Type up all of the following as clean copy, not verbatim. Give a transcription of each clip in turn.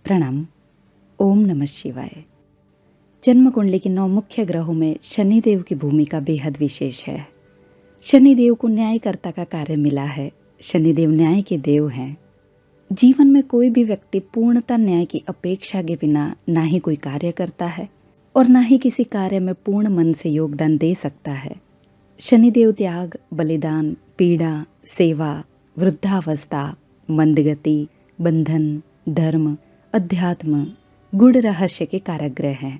प्रणाम। ओम नमः शिवाय। जन्म कुंडली के 9 मुख्य ग्रहों में शनिदेव की भूमिका बेहद विशेष है। शनिदेव को न्यायकर्ता का कार्य मिला है। शनिदेव न्याय के देव हैं। जीवन में कोई भी व्यक्ति पूर्णता न्याय की अपेक्षा के बिना ना ही कोई कार्य करता है और ना ही किसी कार्य में पूर्ण मन से योगदान दे सकता है। शनिदेव त्याग, बलिदान, पीड़ा, सेवा, वृद्धावस्था, मंदगति, बंधन, धर्म, अध्यात्म, गुड़ रहस्य के कारागृह हैं।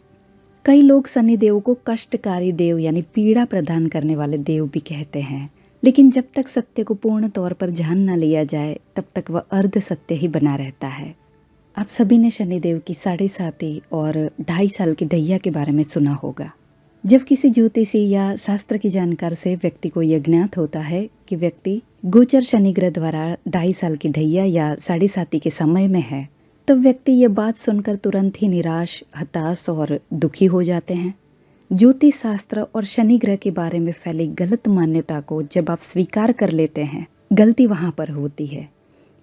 कई लोग शनिदेव को कष्टकारी देव यानी पीड़ा प्रदान करने वाले देव भी कहते हैं, लेकिन जब तक सत्य को पूर्ण तौर पर जान न लिया जाए तब तक वह अर्ध सत्य ही बना रहता है। आप सभी ने शनिदेव की 7.5 और 2.5 साल की ढैया के बारे में सुना होगा। जब किसी ज्योतिषी या शास्त्र की जानकार से व्यक्ति को यह ज्ञात होता है कि व्यक्ति गोचर शनि ग्रह द्वारा 2.5 साल की ढैया या 7.5 के समय में है, तब व्यक्ति ये बात सुनकर तुरंत ही निराश, हताश और दुखी हो जाते हैं। ज्योतिष शास्त्र और शनि ग्रह के बारे में फैली गलत मान्यता को जब आप स्वीकार कर लेते हैं, गलती वहां पर होती है।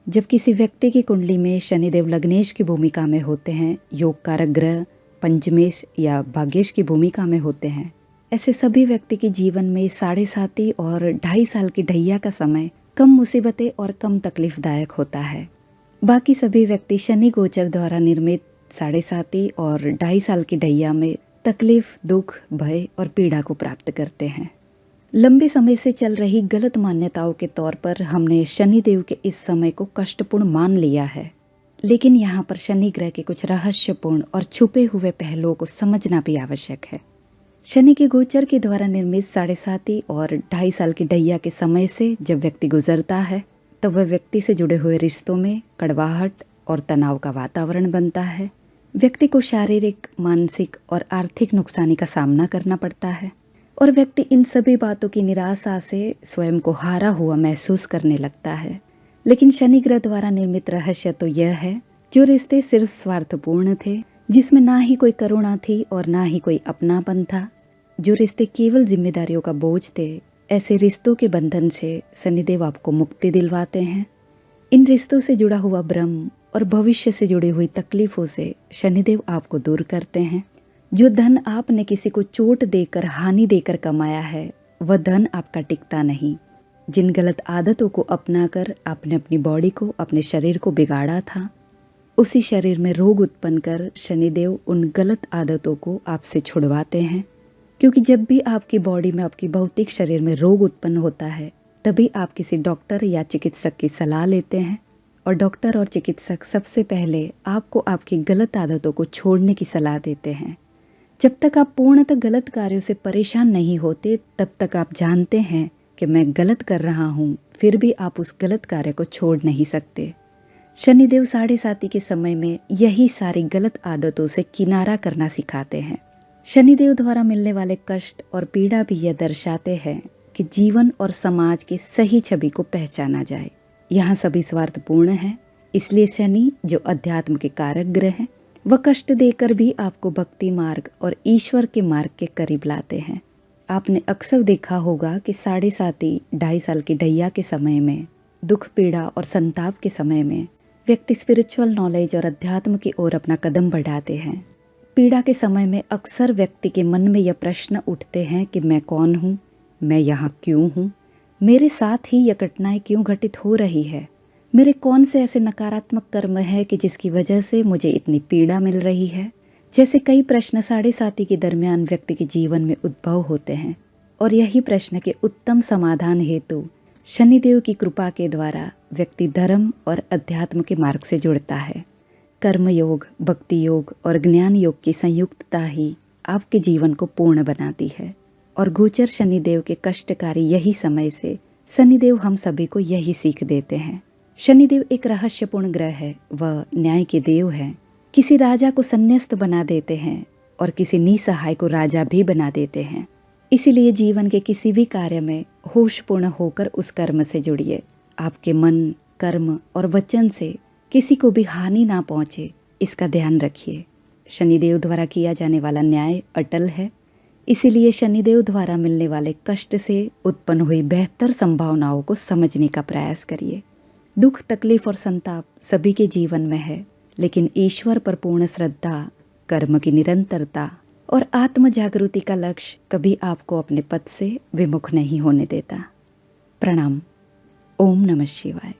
जब किसी व्यक्ति की कुंडली में शनिदेव लग्नेश की भूमिका में होते हैं, योग कारक ग्रह पंचमेश या भाग्येश की भूमिका में होते हैं, ऐसे सभी व्यक्ति के जीवन में 7.5 और 2.5 साल की ढैया का समय कम मुसीबतें और कम तकलीफदायक होता है। बाकी सभी व्यक्ति शनि गोचर द्वारा निर्मित 7.5 और 2.5 साल की ढैया में तकलीफ, दुख, भय और पीड़ा को प्राप्त करते हैं। लंबे समय से चल रही गलत मान्यताओं के तौर पर हमने शनिदेव के इस समय को कष्टपूर्ण मान लिया है, लेकिन यहाँ पर शनि ग्रह के कुछ रहस्यपूर्ण और छुपे हुए पहलुओं को समझना भी आवश्यक है। शनि के गोचर के द्वारा निर्मित 7.5 और 2.5 साल की ढैया के समय से जब व्यक्ति गुजरता है, तब वह व्यक्ति से जुड़े हुए रिश्तों में कड़वाहट और तनाव का वातावरण बनता है। व्यक्ति को शारीरिक, मानसिक और आर्थिक नुकसानी का सामना करना पड़ता है और व्यक्ति इन सभी बातों की निराशा से स्वयं को हारा हुआ महसूस करने लगता है। लेकिन शनि ग्रह द्वारा निर्मित रहस्य तो यह है, जो रिश्ते सिर्फ स्वार्थपूर्ण थे, जिसमें ना ही कोई करुणा थी और ना ही कोई अपनापन था, जो रिश्ते केवल जिम्मेदारियों का बोझ थे, ऐसे रिश्तों के बंधन से शनिदेव आपको मुक्ति दिलवाते हैं। इन रिश्तों से जुड़ा हुआ भ्रम और भविष्य से जुड़ी हुई तकलीफों से शनिदेव आपको दूर करते हैं। जो धन आपने किसी को चोट देकर, हानि देकर कमाया है, वह धन आपका टिकता नहीं। जिन गलत आदतों को अपनाकर आपने अपनी बॉडी को, अपने शरीर को बिगाड़ा था, उसी शरीर में रोग उत्पन्न कर शनिदेव उन गलत आदतों को आपसे छुड़वाते हैं। क्योंकि जब भी आपकी बॉडी में, आपकी भौतिक शरीर में रोग उत्पन्न होता है, तभी आप किसी डॉक्टर या चिकित्सक की सलाह लेते हैं और डॉक्टर और चिकित्सक सबसे पहले आपको आपकी गलत आदतों को छोड़ने की सलाह देते हैं। जब तक आप पूर्णतः गलत कार्यों से परेशान नहीं होते, तब तक आप जानते हैं कि मैं गलत कर रहा हूँ, फिर भी आप उस गलत कार्य को छोड़ नहीं सकते। शनिदेव 7.5 के समय में यही सारी गलत आदतों से किनारा करना सिखाते हैं। शनिदेव द्वारा मिलने वाले कष्ट और पीड़ा भी यह दर्शाते हैं कि जीवन और समाज की सही छवि को पहचाना जाए। यहाँ सभी स्वार्थपूर्ण हैं, इसलिए शनि, जो अध्यात्म के कारक ग्रह हैं, वह कष्ट देकर भी आपको भक्ति मार्ग और ईश्वर के मार्ग के करीब लाते हैं। आपने अक्सर देखा होगा कि 7.5, 2.5 साल की ढैया के समय में, दुख, पीड़ा और संताप के समय में व्यक्ति स्पिरिचुअल नॉलेज और अध्यात्म की ओर अपना कदम बढ़ाते हैं। पीड़ा के समय में अक्सर व्यक्ति के मन में यह प्रश्न उठते हैं कि मैं कौन हूँ, मैं यहाँ क्यों हूँ, मेरे साथ ही यह घटनाएं क्यों घटित हो रही है, मेरे कौन से ऐसे नकारात्मक कर्म है कि जिसकी वजह से मुझे इतनी पीड़ा मिल रही है। जैसे कई प्रश्न 7.5 के दरमियान व्यक्ति के जीवन में उद्भव होते हैं और यही प्रश्न के उत्तम समाधान हेतु शनिदेव की कृपा के द्वारा व्यक्ति धर्म और अध्यात्म के मार्ग से जुड़ता है। कर्म योग, भक्ति योग और ज्ञान योग की संयुक्तता ही आपके जीवन को पूर्ण बनाती है और गोचर शनिदेव के कष्टकारी यही समय से शनिदेव हम सभी को यही सीख देते हैं। शनिदेव एक रहस्यपूर्ण ग्रह है, वह न्याय के देव हैं। किसी राजा को संन्यास्त बना देते हैं और किसी निसहाय को राजा भी बना देते हैं। इसीलिए जीवन के किसी भी कार्य में होशपूर्ण होकर उस कर्म से जुड़िए। आपके मन, कर्म और वचन से किसी को भी हानि ना पहुंचे, इसका ध्यान रखिए। शनिदेव द्वारा किया जाने वाला न्याय अटल है, इसीलिए शनिदेव द्वारा मिलने वाले कष्ट से उत्पन्न हुई बेहतर संभावनाओं को समझने का प्रयास करिए। दुख, तकलीफ और संताप सभी के जीवन में है, लेकिन ईश्वर पर पूर्ण श्रद्धा, कर्म की निरंतरता और आत्म जागृति का लक्ष्य कभी आपको अपने पद से विमुख नहीं होने देता। प्रणाम। ओम नमः शिवाय।